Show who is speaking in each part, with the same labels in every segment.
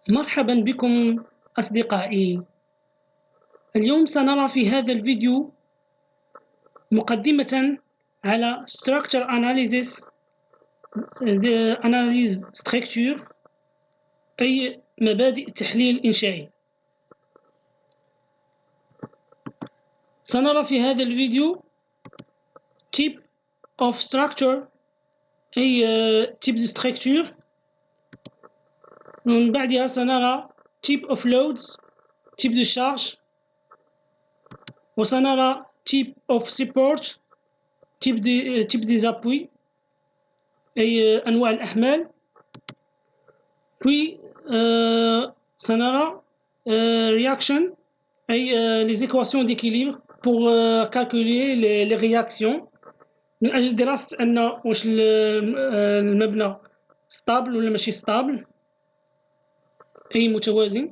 Speaker 1: مرحبا بكم أصدقائي. اليوم سنرى في هذا الفيديو مقدمة على Structure Analysis Analyse Structure، أي مبادئ التحليل الإنشائي. سنرى في هذا الفيديو Type of Structure، أي type de structure. ومن بعدها سنرى Type of Loads، type de charge. وسنرى Type of Support، type des appuis، أي أنواع الأحمال. puis سنرى reaction، أي les équations d'équilibre pour calculer les réactions، من أجل دراسة أن واش المبنى ستابل ولا ماشي ستابل، أي متوازن.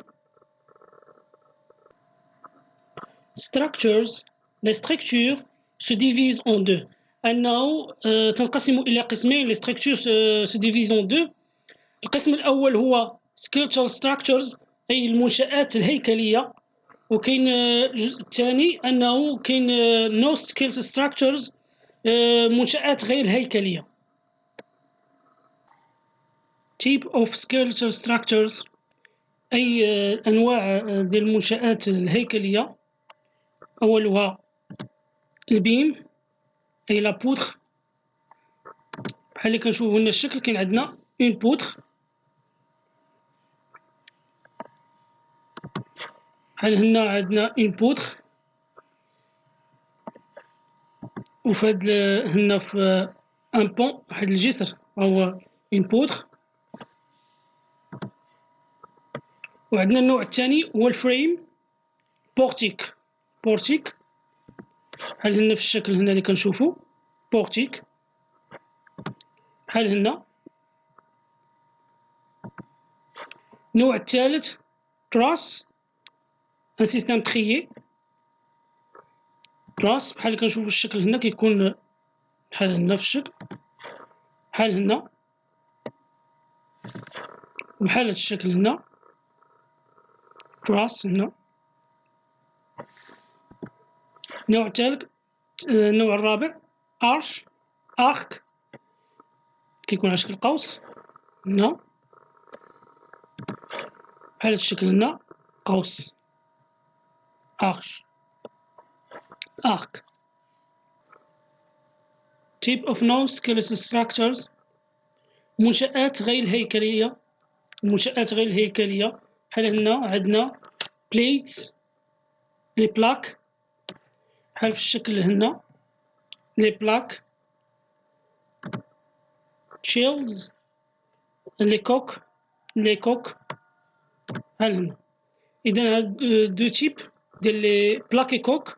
Speaker 1: structures، les structures se divisent en deux، أنه تنقسم إلى قسمين. les structures se divisent en deux. القسم الأول هو skeletal structures، أي المنشآت الهيكلية. وكاين الجزء الثاني أنه كاين no skeletal structures، منشآت غير هيكلية. type of skeletal structures، أي أنواع ديال المنشآت الهيكلية. أولها البيم، أي لا بودر، بحال اللي كنشوفو هنا الشكل. كاين عندنا اون بودر، بحال هنا عندنا اون بودر، وفهاد هنا في ان بون واحد الجسر هو اون بودر. وعندنا النوع الثاني هو الفريم بورتيك. بورتيك بحال هنا في الشكل هنا اللي كنشوفو بورتيك بحال هنا. النوع الثالث تراس، ان سيستيم تريي. تراس بحال اللي كنشوفو الشكل هنا كيكون بحال هنا في الشكل، بحال هنا بحال هاد الشكل هنا تراس هنا. النوع الثالث النوع الرابع ارش، ارك، كيكون على شكل قوس هنا بحال هاد الشكل هنا قوس ارش ارك. type of non-skeletal structures، منشآت غير الهيكلية. المنشآت غير الهيكلية بحال هنا عندنا plates، لي بلاك بحال في الشكل هنا لي بلاك، shells، لي كوك بحال هنا. إذا هاد دو تيب ديال لي بلاك كوك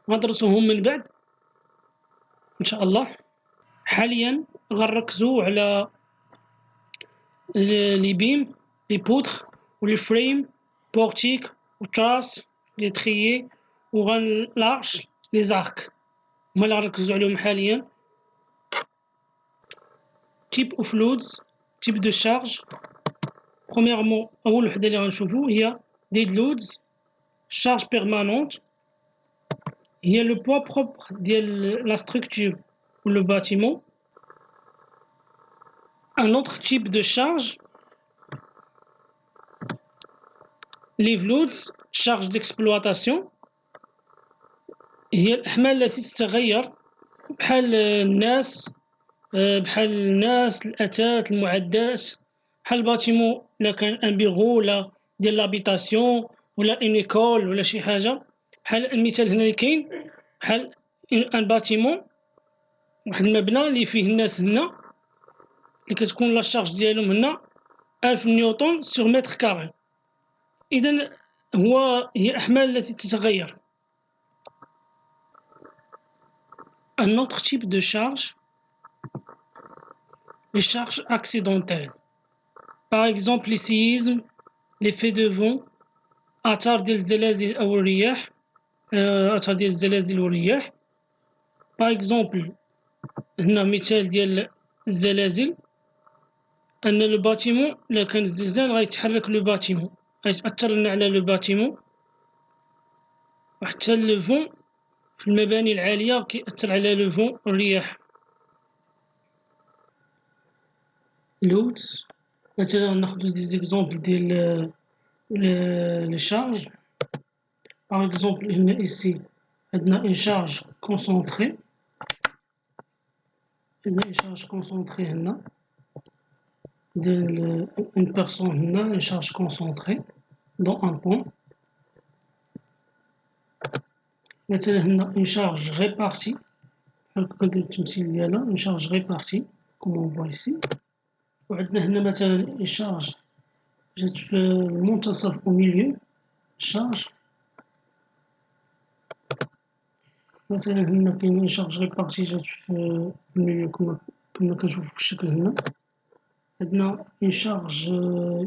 Speaker 1: غندرسوهم من بعد إن شاء الله. حاليا غنركزو على لي بيم، لي بودر، ولي فريم بورتيك، وتراس لي تريي، لارش لي زارك، هما اللي غنركزو عليهم حاليا. type of loads، type de charge. premièrement أول وحدة اللي غنشوفو هي dead loads، charge permanente، هي le poids propre ديال la structure ou le bâtiment. un autre type de charge live loads، charge d'exploitation، هي الأحمال التي تتغير بحال الناس، الأثاث، المعدات، بحال الباتيمون إلا كان ان بيرو ولا ديال لابيتاسيون ولا اون ايكول ولا شي حاجة. بحال المثال هنا اللي كاين بحال ان باتيمون، واحد المبنى اللي فيه الناس هنا اللي كتكون لا شارج ديالهم هنا 1000 نيوتن سور متر كاري. إذا هي أحمال التي تتغير. un autre type de charge، les charges accidentelles. par exemple les séismes، l'effet de vent، آثار ديال الزلازل أو الرياح، آثار ديال الزلازل والرياح. par exemple هنا مثال ديال الزلازل، أن لو باتيمون إلا كان الزلزال غيتحرك لو باتيمون، غيتأثر لنا على لو باتيمون، وحتى لو فون في المباني العالية كيأثر على لو فون الرياح. لودز مثلا ناخدو دي زيكزومبل ديال لي شارج. باغ اكزومبل هنا إيسي عندنا اون شارج كونسونطري، عندنا اون شارج كونسونطري هنا ديال اون بيرسون، هنا اون شارج كونسونطري دون ان بوان. مثلا هنا اون شارج ريبارتي بحال هكا ندير التمثيل ديالها، اون شارج ريبارتي كوم اون فوا إيسي. وعندنا هنا مثلا اون شارج جات في المنتصف او ميليو الشارج. مثلا هنا كاين شارج ريبارتي جات في الميليو كما كنشوفو في الشكل هنا. عندنا اون شارج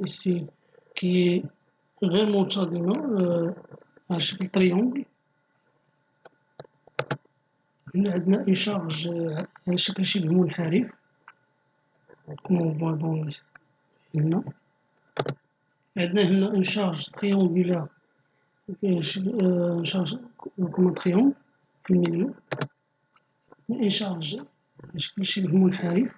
Speaker 1: إيسي كي غير منتظمة على شكل تريونغل. هنا عندنا اون شارج على شكل شبه منحرف كما اون فوا دون هنا. عندنا هنا اون شارج تريونغولار، شارج كوم تريونغل في الميليو. اون شارج على شكل شبه منحرف.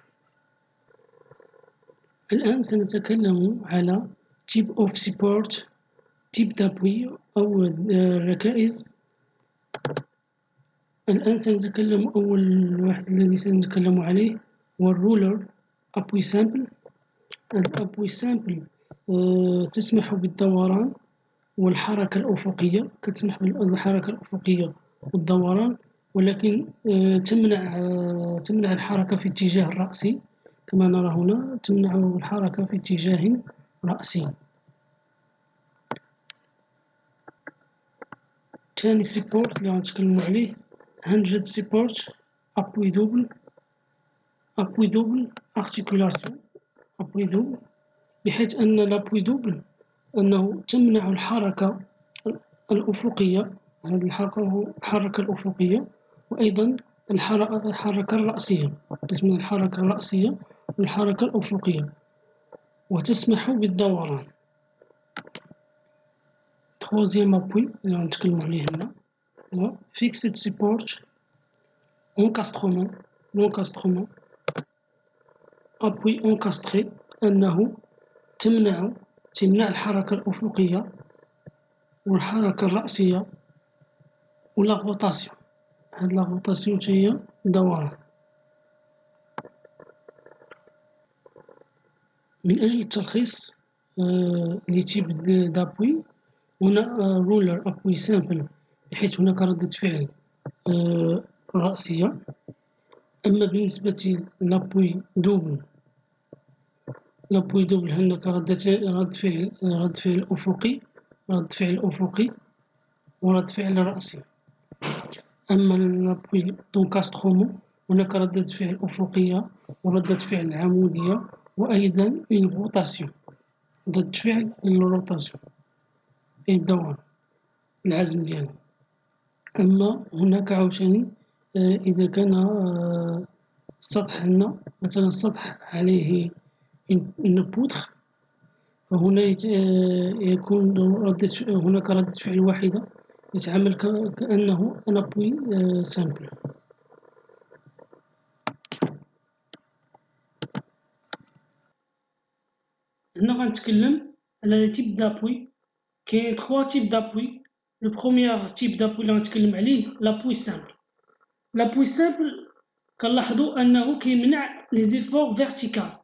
Speaker 1: الآن سنتكلم على type of support، type d'appui أو الركائز. الآن سنتكلم أول واحد الذي سنتكلم عليه هو الرولر أبوي سامبل. الأبوي سامبل تسمح بالدوران والحركة الأفقية، كتسمح بالحركة الأفقية والدوران، ولكن تمنع الحركة في اتجاه الرأسي كما نرى هنا، تمنع الحركة في اتجاه رأسي. ثاني سيبورت اللي غنتكلمو عليه هانجد سيبورت أبوي دوبل. أبوي دوبل أرتيكولاسيون أبوي دوبل، بحيث أن لابوي دوبل أنه تمنع الحركة الأفقية، هذه الحركة الأفقية، وأيضا الحركة الرأسية، تشمل الحركة الرأسية والحركة الأفقية، وتسمح بالدوران. troisième appui اللي غنتكلمو عليه هنا هو fixed support encastrement. l'encastrement appui encastré أنه تمنع الحركة الأفقية والحركة الرأسية ولا غوطاسيون. هاد لا غوطاسيون هي دوران. من أجل التلخيص لي تيب دابوي، هنا رولر أبوي سامبل بحيث هناك ردة فعل رأسية. أما بالنسبة لابوي دوبل، لابوي دوبل هناك رد فعل أفقي، رد فعل أفقي ورد فعل رأسي. أما لابوي دونكاسترومون هناك ردة فعل أفقية وردة فعل عمودية وأيضا الروتاسيون، ردة فعل الروتاسيون أي الدوران العزم ديالو. أما هناك عاوتاني إذا كان السطح هنا مثلا السطح عليه une poutre، فهنا يكون هناك ردة فعل واحدة يتعامل كأنه un appui simple. هنا غنتكلم على لي تيب دابوي. كاين 3 تيب دابوي. لو بروميير تيب دابوي اللي غنتكلم عليه لابوي سامبل. لابوي سامبل كنلاحظوا أنه كيمنع لي زيفور فيرتيكال،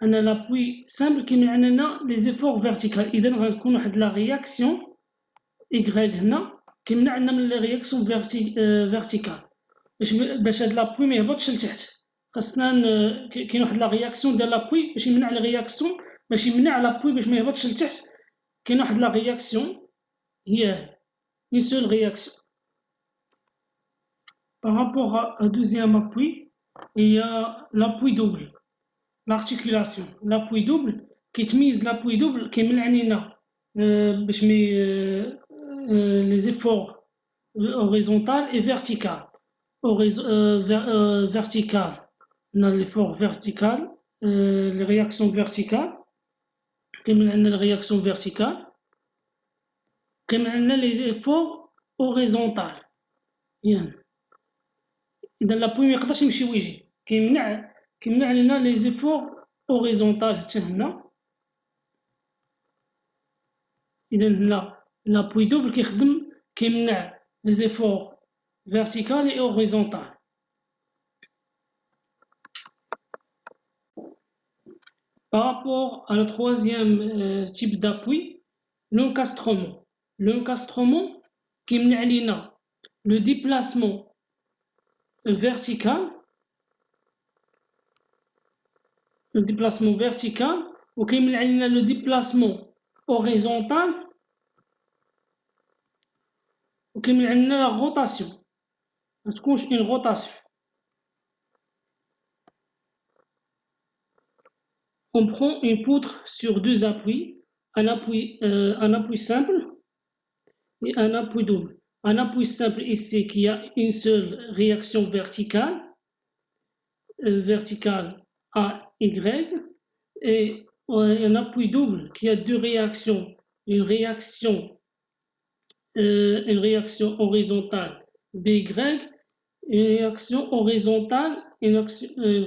Speaker 1: أن لابوي سامبل كيمنع لنا لي زيفور فيرتيكال. إذا غتكون واحد لا رياكسيون إيكغيك هنا كيمنع لنا من لي رياكسيون فيرتيكال، باش هاد لابوي ميهبطش لتحت. خاصنا كاين واحد لا رياكسيون ديال لابوي باش يمنع لي رياكسيون، باش يمنع لابوي باش ميهبطش لتحت. كاين واحد لا رياكسيون هي une seule réaction. Par rapport au deuxième appui, il y a l'appui double, l'articulation. L'appui double كيتميز l'appui double كيمنع لينا باش les efforts horizontal et vertical. Vertical, on a l'effort vertical les réactions verticales كما عندنا les réactions verticales كما عندنا les efforts horizontaux يعني إذا لابوي ميقدرش يمشي ويجي كيمنع لنا les efforts horizontaux حتى هنا إذا هنا لابوي دوبل كيخدم كيمنع les efforts verticaux et horizontaux. Par rapport à la troisième type d'appui, l'encastrement. L'encastrement qui mène le déplacement vertical, ou qui mène le déplacement horizontal, ou qui mène la rotation. Une rotation. On prend une poutre sur deux appuis, un appui simple et un appui double. Un appui simple ici qui a une seule réaction verticale A, Y, et un appui double qui a deux réactions, une réaction horizontale BY, une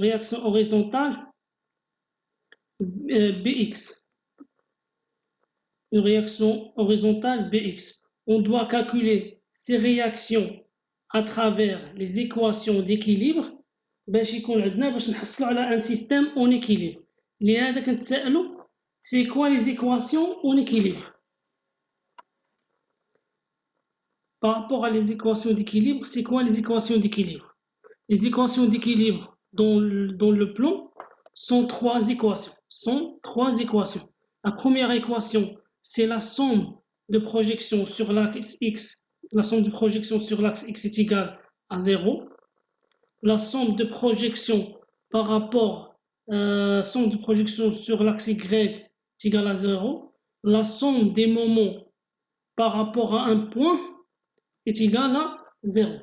Speaker 1: réaction horizontale BX. Une réaction horizontale BX. On doit calculer ces réactions à travers les équations d'équilibre باش يكون عندنا باش نحصلوا على un système en équilibre. لهذا كنتسائلوا c'est quoi les équations en équilibre? Par rapport à les équations d'équilibre, c'est quoi les équations d'équilibre? Les équations d'équilibre dans le plan sont trois équations. La première équation, c'est la somme de projection sur l'axe X. La somme de projection sur l'axe X est égale à 0. La somme de projection par rapport somme de projection sur l'axe Y est égale à 0. La somme des moments par rapport à un point est égale à 0.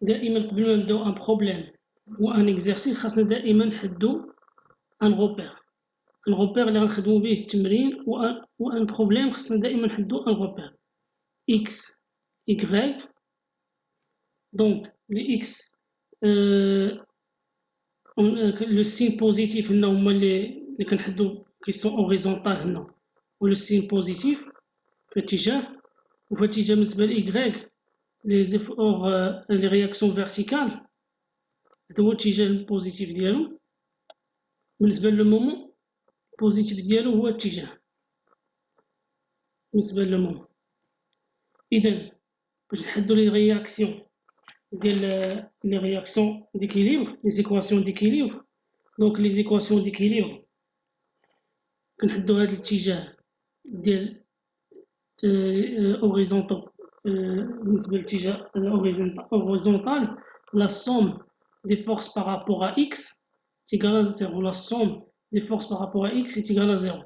Speaker 1: دائما قبل ما نبداو un problème ou un exercice خاصنا دائما نحدو un repère. Un repère اللي غنخدمو به التمرين و un problème خاصنا دائما نحدو un repère. X, Y. Donc le X le signe positif هنا هما اللي كنحدو qui sont horizontales هنا و le signe positif في اتجاه وفي اتجاه بالنسبة ل Y les efforts les réactions verticales هذا هو الاتجاه البوزيتيف ديالو بالنسبة للمومون البوزيتيف ديالو هو الاتجاه بالنسبة للمومون. إذا باش نحدو لي رياكسيون ديال لي رياكسيون ديكيليبر لي زيكواسيون ديكيليبر دونك لي زيكواسيون ديكيليبر كنحدو هاد الاتجاه ديال هوريزونتال بالنسبة للاتجاه horizontal la somme des forces par rapport à X est égale à 0. La somme des forces par rapport à X est égale à 0.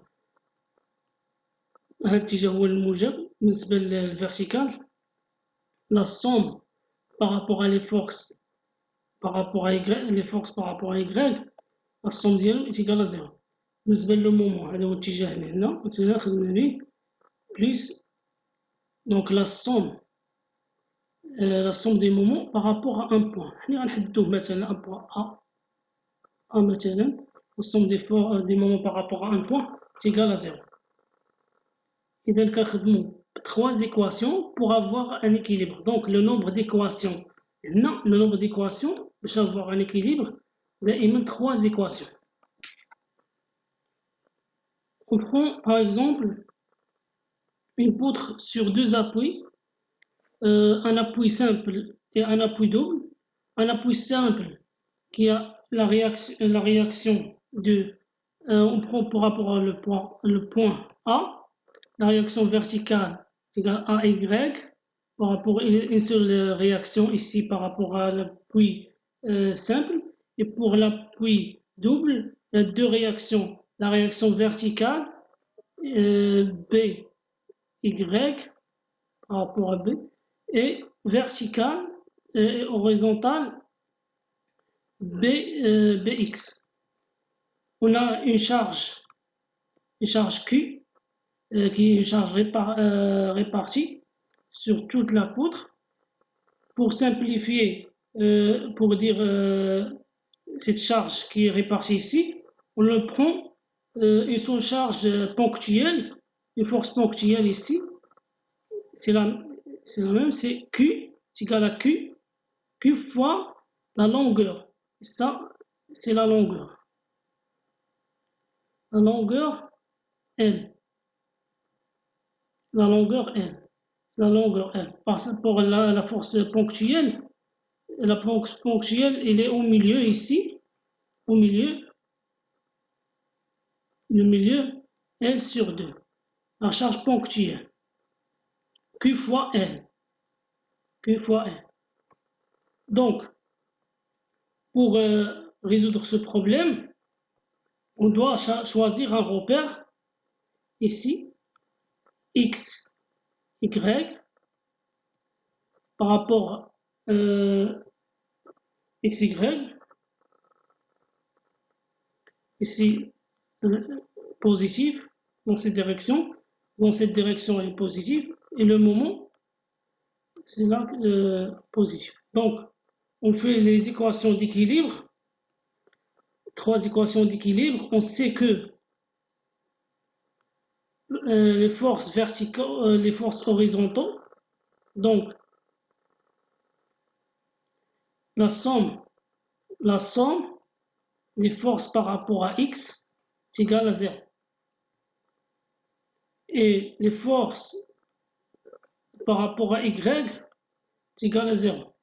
Speaker 1: هذا الاتجاه هو الموجب بالنسبة للفيرتيكال. La somme par rapport à les forces par rapport à Y, la somme ديالو est égale à 0. بالنسبة للمومون هذا هو الاتجاه هنا مثلا خدمنا به plus donc la somme des moments par rapport à un point. حنا غنحددوه مثلا un point A مثلا la somme des moments par rapport à un point est égale à 0. إذا كنخدمو trois équations pour avoir un équilibre. Donc le nombre d'équations هنا le nombre d'équations باش avoir un équilibre دائما trois équations. On prend par exemple une poutre sur deux appuis, un appui simple et un appui double. Un appui simple qui a la réaction de on prend pour rapport à le point A, la réaction verticale est égale à Y par rapport à une seule réaction ici par rapport à l'appui simple, et pour l'appui double il y a deux réactions, la réaction verticale B Y par rapport à B et verticale et horizontale BX. on a une charge Q qui est une charge répartie sur toute la poutre. Pour simplifier, pour dire cette charge qui est répartie ici, on le prend une seule charge ponctuelle, une force ponctuelle ici, c'est la même, c'est Q, c'est égal à Q fois la longueur. Et ça, c'est la longueur. La longueur L. La longueur L. C'est la longueur L. Pour la force ponctuelle, la force ponctuelle, elle est au milieu ici. Au milieu, le milieu, L sur 2. La charge ponctuelle. Q fois L. Q fois L. Donc, pour résoudre ce problème, on doit choisir un repère ici, X, Y, par rapport XY, ici positif, dans cette direction elle est positive, et le moment, c'est là positif. Donc, on fait les équations d'équilibre, 3 équations d'équilibre, on sait que les forces verticales, les forces horizontales, donc la somme des forces par rapport à X est égale à 0. Et les forces par rapport à Y est égal à 0.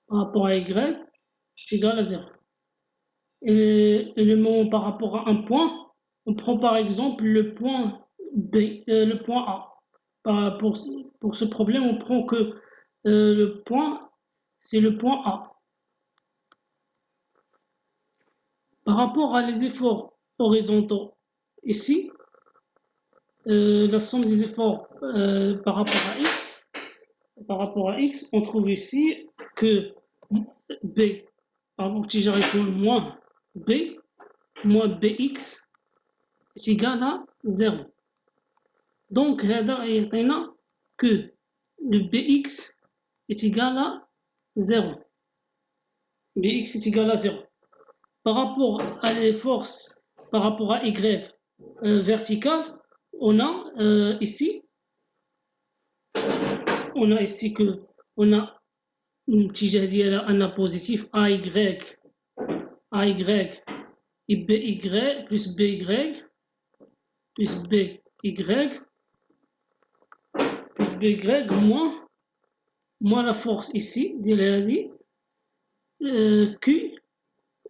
Speaker 1: Par rapport à Y est égal à 0. Et le moment par rapport à un point, on prend par exemple le point B, le point A. Pour ce problème, on prend que le point, c'est le point A. Par rapport à les efforts horizontaux, ici, la somme des efforts par rapport à X, on trouve ici que B, par rapport si j'arrive moins B, moins BX est égal à 0. Donc, هذا يعطينا que le BX est égal à 0. BX est égal à 0. Par rapport à les forces, par rapport à Y verticale, on a ici que on a الاتجاه ديالها أن positif AY et BY plus BY plus BY moins la force ici Q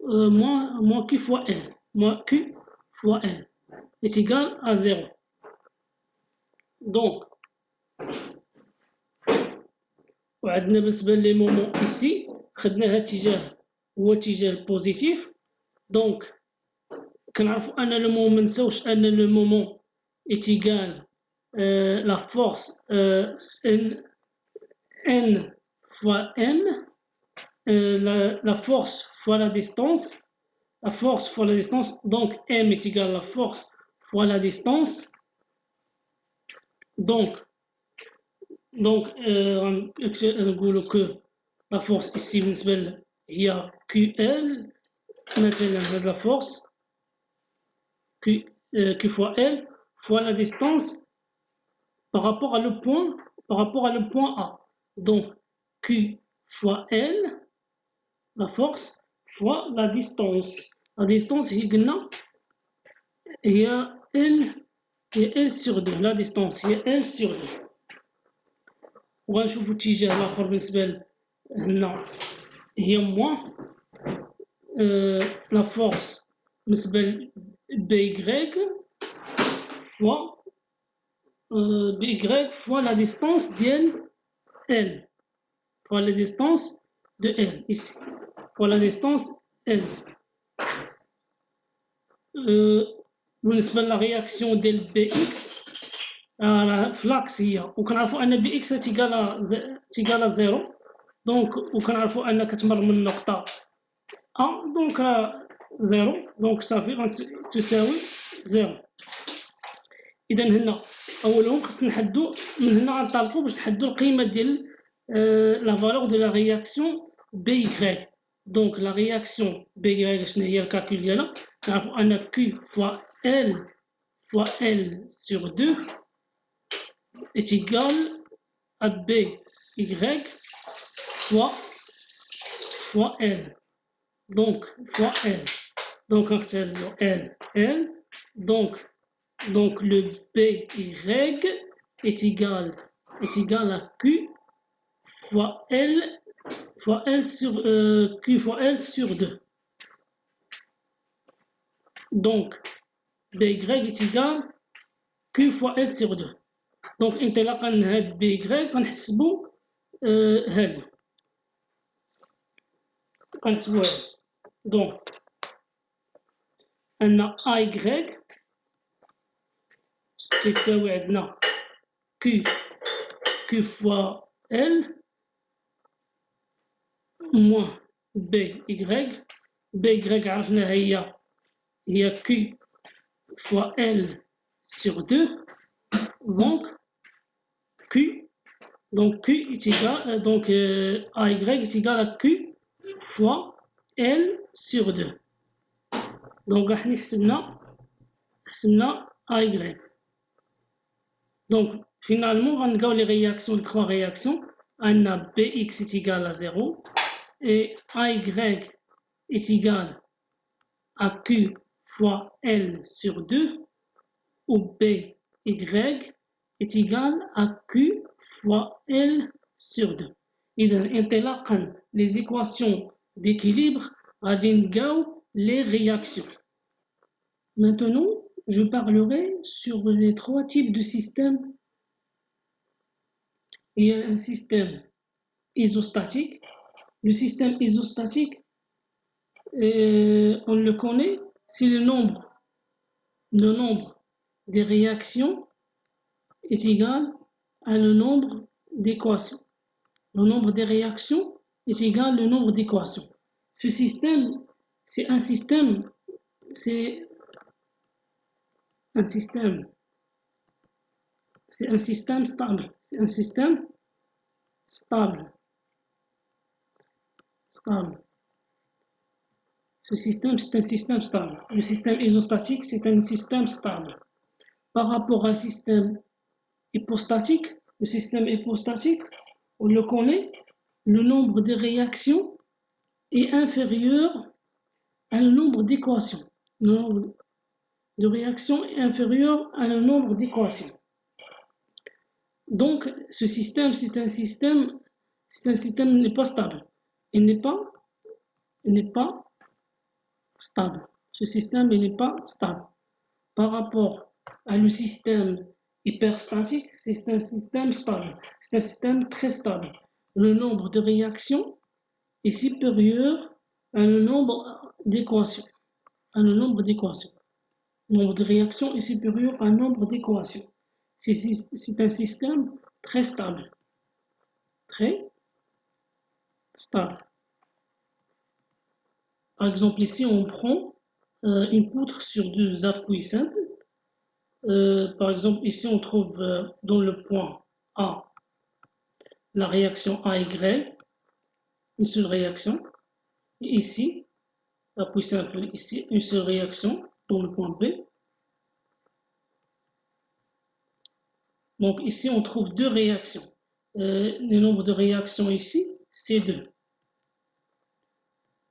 Speaker 1: moins Q fois L, moins Q fois L est égal à 0. Donc, وعندنا بالنسبة لي مومون ici خدناها اتجاه هو اتجاه البوزيتيف. دونك كنعرفوا أن لو مومون منساوش أن لو مومون est égal la force N fois M, la force fois la distance, donc M est égal à la force fois la distance. Donc نقولوا que la force ici بالنسبة هي QL مثلا هذه la force Q fois L fois la distance par rapport à le point A. Donc Q fois L, la force, fois la distance. La distance il y a L sur 2. La distance هي L sur 2. وغنشوفوا الاتجاه الآخر بالنسبة هنا هي moins la force بالنسبة BY fois la distance ديال L, fois la distance de L ici, fois la distance L. بالنسبة للرياكسيون ديال BX فلاكسية وكنعرفوا أن BX تيغالا 0. دونك وكنعرفوا أن كتمر من نقطة A. دونك 0 دونك صافي تساوي 0. إذا هنا أولهم خصنا نحدو من هنا غنطلقو باش نحدو القيمة ديال لا فالور دو لا رياكسيون بي Y. دونك لا رياكسيون بي Y شنو هي الكالكول ديالها؟ نعرفو أن Q fois L sur 2 est égal à BY fois L. Donc, fois L. Donc, on retient L. Donc le BY est égal à Q fois L sur Q fois L sur 2. Donc, BY est égal à Q fois L sur 2. Donc, انطلاقا من هاد BY غنحسبو هاد. Donc, on a AY qui تساوي عندنا Q fois L moins BY. BY عرفنا هي Q fois L sur 2. Donc Q est égal, donc AY est égal à Q fois L sur 2. Donc احنا حسبنا AY. Donc finalement on a les trois réactions. On a BX est égal à 0 et AY est égal à Q fois L sur 2 ou BY est égal à Q fois L sur 2. إذا انطلاقا les équations d'équilibre غادي نلقاو les réactions. Maintenant, je parlerai sur les trois types de systèmes. Il y a un système isostatique. Le système isostatique, on le connaît, c'est le nombre des réactions est égal à le nombre d'équations. Le nombre des réactions est égal au nombre d'équations. Ce système, c'est un système stable. C'est un système stable. Ce système, c'est un système stable. Le système isostatique, c'est un système stable. Par rapport à un système hypostatique, le système hypostatique, on le connaît, le nombre de réactions est inférieur à le nombre d'équations. Le nombre de réactions est inférieur à le nombre d'équations. Donc, ce système, c'est un système n'est pas stable. Il n'est pas stable. Ce système, il n'est pas stable. Par rapport à le système hyperstatique, c'est un système stable. C'est un système très stable. Le nombre de réactions est supérieur à le nombre d'équations. Le nombre de réactions est supérieur à un nombre d'équations. C'est un système très stable. Très stable. Par exemple, ici, on prend une poutre sur deux appuis simples. Par exemple, ici, on trouve dans le point A la réaction AY, une seule réaction. Et ici, l'appui simple, ici, une seule réaction dans le point B. Donc ici, on trouve deux réactions. Le nombre de réactions ici, c'est 2.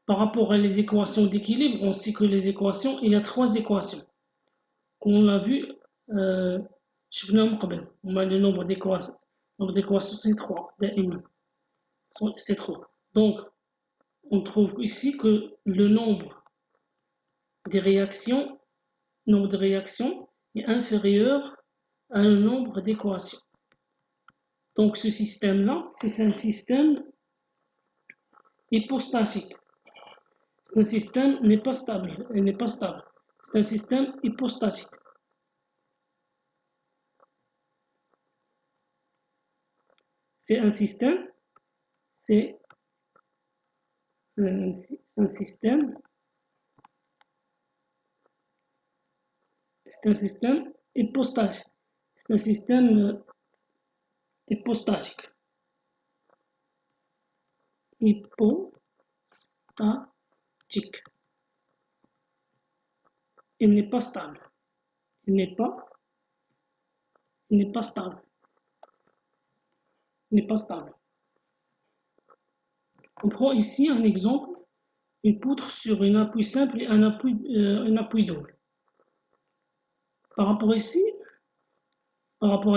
Speaker 1: Par rapport à les équations d'équilibre, on sait que les équations, il y a trois équations. Comme on l'a vu, on a le nombre d'équations. Le nombre d'équations, c'est 3. C'est 3. Donc, on trouve ici que le nombre de réactions est inférieur à un nombre d'équations. Donc ce système-là, c'est un système hypostatique. C'est un système n'est pas stable. C'est un système hypostatique. C'est un système c'est un système hypostatique. C'est un système hypostatique. Hypostatique. Il n'est pas stable. Il n'est pas stable. Il n'est pas stable. On prend ici un exemple, une poutre sur un appui simple et un appui double. Par rapport à ici, par rapport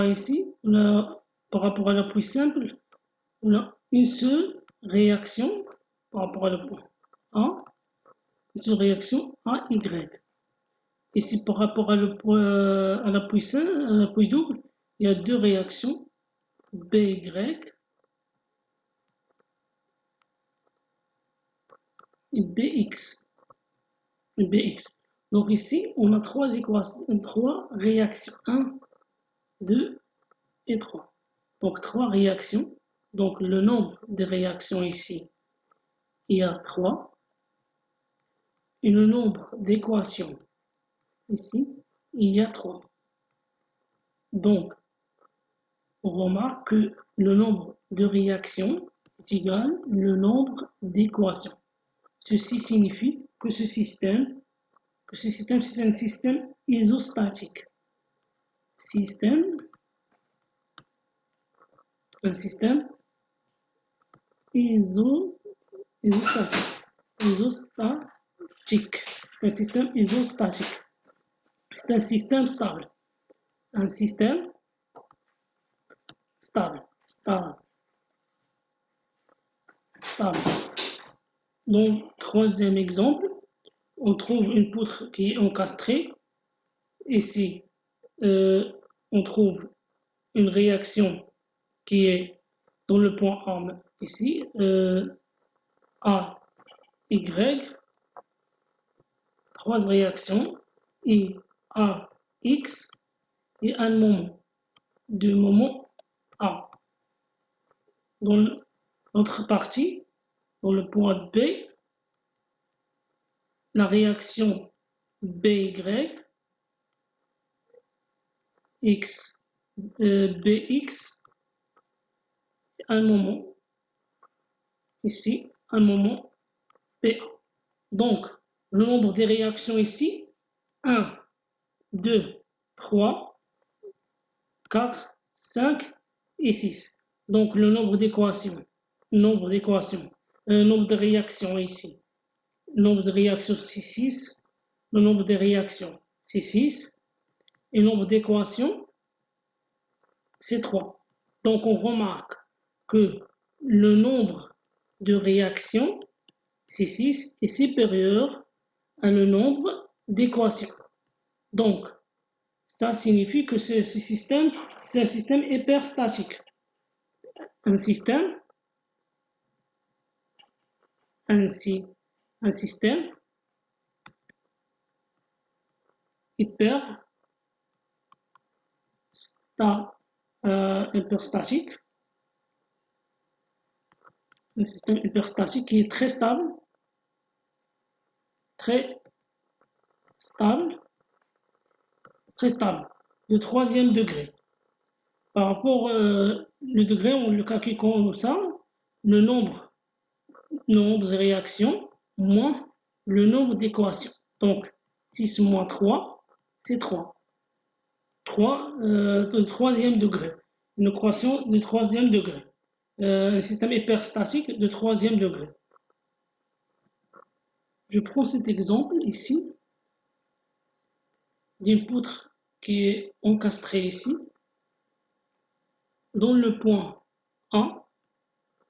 Speaker 1: à l'appui simple, on a une seule réaction par rapport à le point A, une seule réaction AY. Ici, par rapport à l'appui double, il y a deux réactions BY et BX. Donc ici, on a trois réactions. 1, 2 et 3. Donc 3 réactions. Donc le nombre de réactions ici, il y a 3. Et le nombre d'équations ici, il y a 3. Donc, on remarque que le nombre de réactions est égal au nombre d'équations. Ceci signifie que ce système c'est un système isostatique. Un système isostatique. C'est un système isostatique. C'est un système stable. Un système stable. Donc, troisième exemple, on trouve une poutre qui est encastrée. Ici, on trouve une réaction qui est dans le point A, ici, A, Y, 3 réactions, I, A, X, et un moment, du moment A. Dans l'autre partie, dans le point B, la réaction BY, BX, un moment, ici, un moment PA. Donc, le nombre des réactions ici, 1, 2, 3, 4, 5 et 6. Donc, le nombre d'équations, nombre de réactions ici. Le nombre de réactions, c'est 6. Le nombre de réactions, c'est 6. Et le nombre d'équations, c'est 3. Donc, on remarque que le nombre de réactions, c'est 6, est supérieur à le nombre d'équations. Donc, ça signifie que ce système, c'est un système hyperstatique. Un système hyperstatique, un système hyperstatique qui est très stable, de troisième degré. Par rapport le degré, on le calcule comme ça, le nombre de réactions moins le nombre d'équations. Donc, 6 moins 3, c'est 3. 3 de troisième degré. Une équation de troisième degré. Un système hyperstatique de troisième degré. Je prends cet exemple ici d'une poutre qui est encastrée ici. Dans le point A,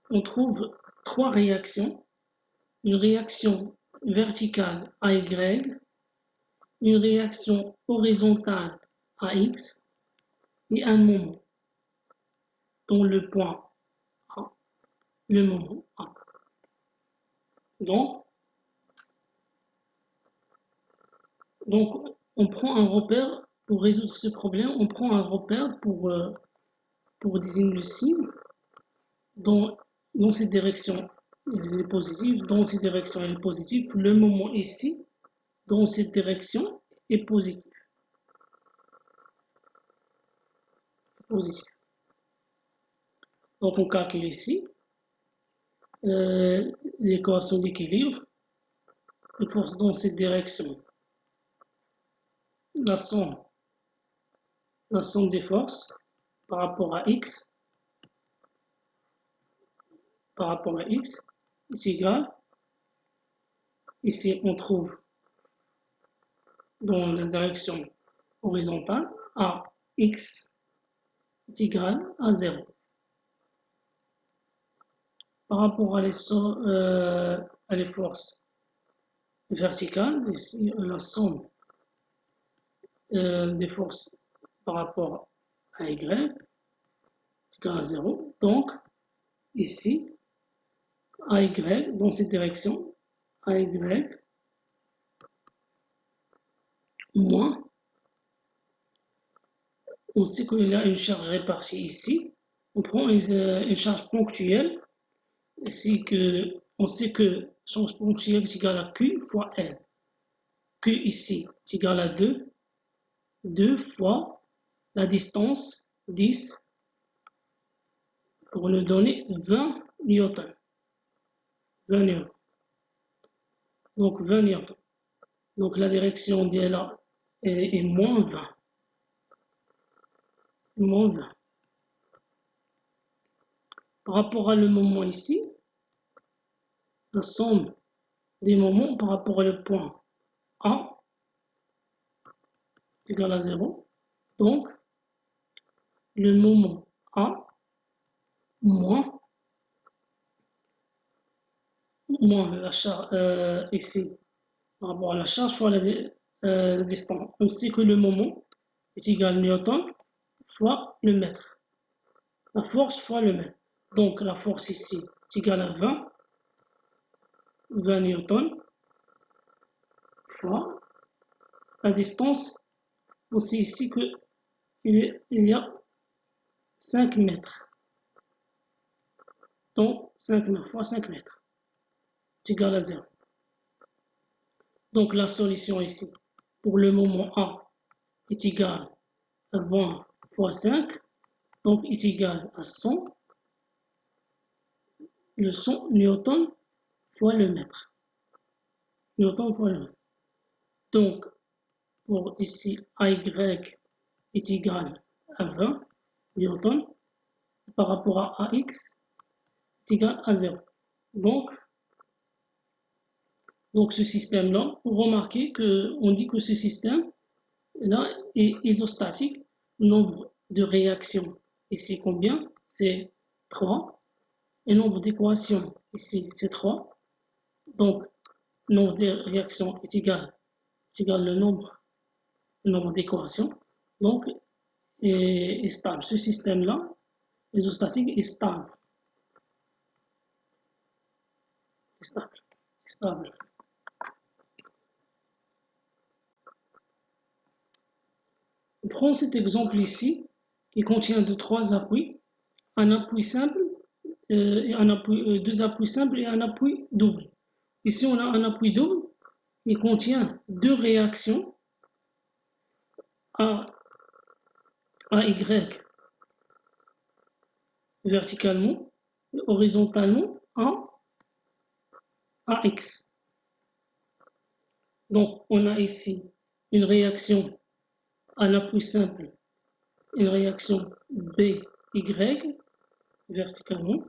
Speaker 1: on trouve 3 réactions. Une réaction verticale AY, une réaction horizontale AX et un moment dans le point A, le moment A. Donc, on prend un repère pour résoudre ce problème, on prend un repère pour désigner le signe. Dans cette direction, il est positif, dans cette direction, il est positif. Le moment ici, dans cette direction, est positif. positif. Donc on calcule ici l'équation d'équilibre. Les forces dans cette direction, la somme des forces par rapport à x est égal. Ici on trouve dans la direction horizontale à x est égal à 0. Par rapport à les forces verticales, ici la somme des forces par rapport à y est égal à 0. Donc ici AY dans cette direction, AY moins, on sait qu'il y a une charge répartie ici, on prend une charge ponctuelle, on sait que charge ponctuelle est égale à Q fois L. Q ici est égal à 2 fois la distance 10 pour nous donner 20 newtons. 20 newtons. Donc 20 newtons. Donc la direction de là est moins 20. Moins 20. Par rapport à le moment ici, la somme des moments par rapport au point A est égal à 0. Donc, le moment A moins la charge ici par rapport à la charge fois la distance. On sait que le moment est égal à newton fois le mètre. La force fois le mètre. Donc, la force ici est égale à 20 newtons fois la distance. On sait ici qu'il y a 5 mètres. Donc 5 mètres fois 5 mètres est égal à 0. Donc la solution ici pour le moment A est égal à 20 fois 5. Donc est égal à 100. Le 100 newton fois le mètre. Newton fois le mètre. Donc pour ici AY est égal à 20 newton par rapport à AX est égal à 0. Donc ce système-là, vous remarquez qu'on dit que ce système-là est isostatique. Le nombre de réactions ici combien? C'est 3. Et le nombre d'équations ici c'est 3. Donc le nombre de réactions est égal le nombre d'équations. Donc est stable. Ce système-là, isostatique, est stable. Stable. On prend cet exemple ici qui contient trois appuis, un appui simple, deux appuis simples et un appui double. Ici on a un appui double qui contient deux réactions AY verticalement et horizontalement AX. Donc on a ici une réaction à l'appui simple, une réaction BY verticalement,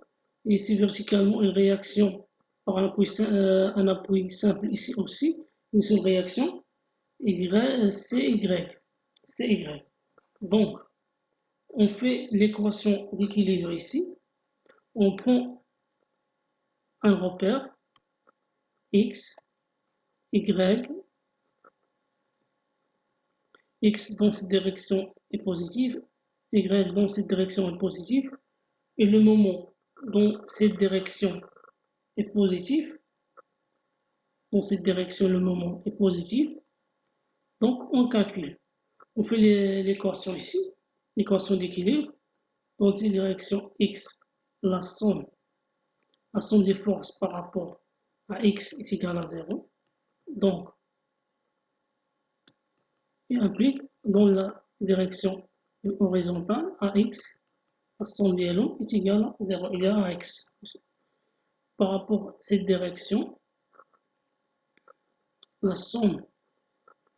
Speaker 1: et ici verticalement une réaction par un appui simple ici aussi, une seule réaction CY. Donc on fait l'équation d'équilibre ici, on prend un repère X, Y, X dans cette direction est positive, Y dans cette direction est positive, et le moment dans cette direction est positif, dans cette direction le moment est positif, donc on calcule. On fait l'équation ici, l'équation d'équilibre, dans cette direction X, la somme des forces par rapport à X est égale à 0, donc il implique dans la direction horizontale AX, l'instant dialogue est égal à 0, il y a AX. Par rapport à cette direction, la somme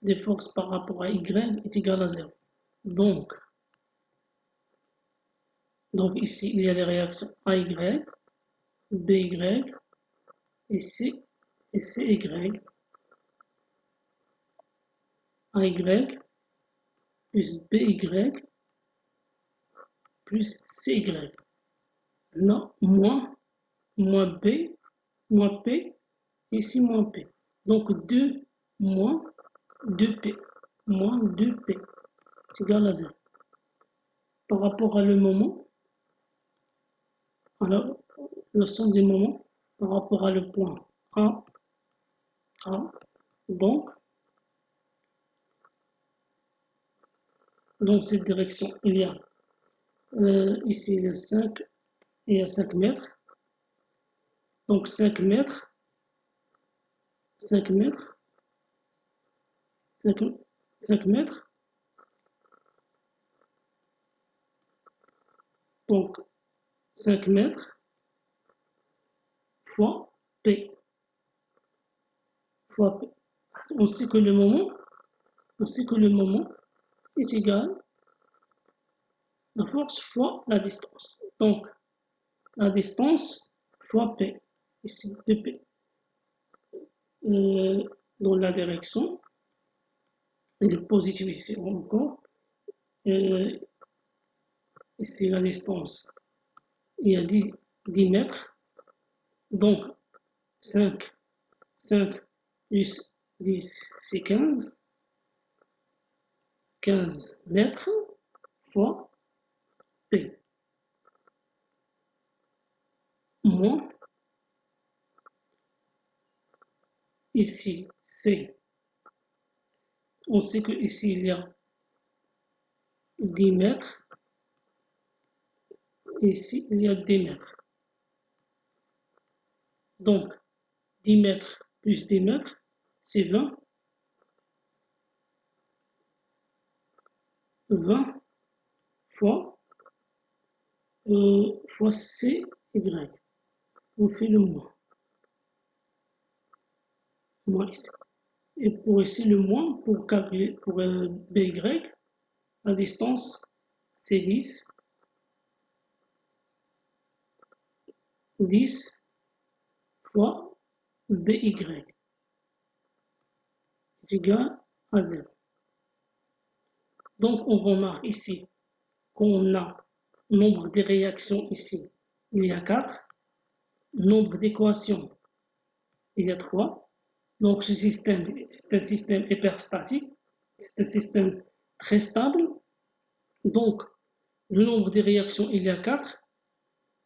Speaker 1: des forces par rapport à Y est égale à 0. Donc ici, il y a les réactions AY, BY et CY. AY plus BY plus CY. Là, moins B, moins P, et ici moins P. Donc 2 moins 2P, moins 2P, c'est égal à 0. Par rapport à le moment, alors le somme des moments, par rapport à le point A, donc dans cette direction, il y a ici il y a 5, il y a 5 mètres. Donc 5 mètres, 5 mètres, 5 mètres. Donc 5 mètres fois P. Fois P. On sait que le moment est égal à la force fois la distance. Donc la distance fois P. Ici, P. Dans la direction, il est positif ici encore. Ici la distance, il y a 10 mètres. Donc 5 plus 10, c'est 15. 15 mètres fois P. Moins, ici, C. On sait que ici, il y a 10 mètres. Ici, il y a 10 mètres. Donc, 10 mètres plus 10 mètres, c'est 20. 20 fois CY. On fait le moins. Moins ici. Et pour ici, le moins, pour calculer, pour BY, la distance, c'est 10. 10 fois BY est égal à 0. Donc, on remarque ici qu'on a nombre de réactions ici, il y a 4. Nombre d'équations, il y a 3. Donc, ce système, c'est un système hyperstatique. C'est un système très stable. Donc, le nombre de réactions, il y a 4.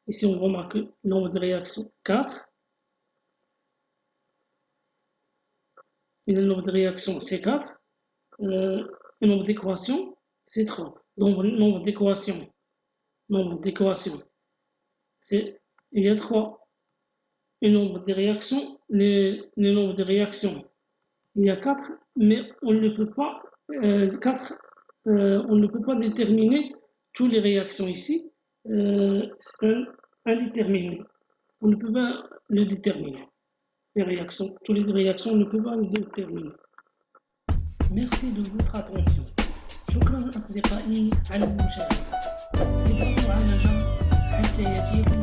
Speaker 1: Ici, on remarque le nombre de réactions 4. Et le nombre de réactions, c'est 4. Le nombre d'équations, c'est 3. Donc, le nombre d'équations, il y a 3. Le nombre de réactions, le nombre de réactions, il y a 4, mais on ne peut pas, on ne peut pas déterminer toutes les réactions ici. C'est indéterminé. On ne peut pas le déterminer. Toutes les réactions, on ne peut pas le déterminer. Merci de votre attention. شكرا أصدقائي على المشاهدة. اضغطوا على جرس حتى يأتيكم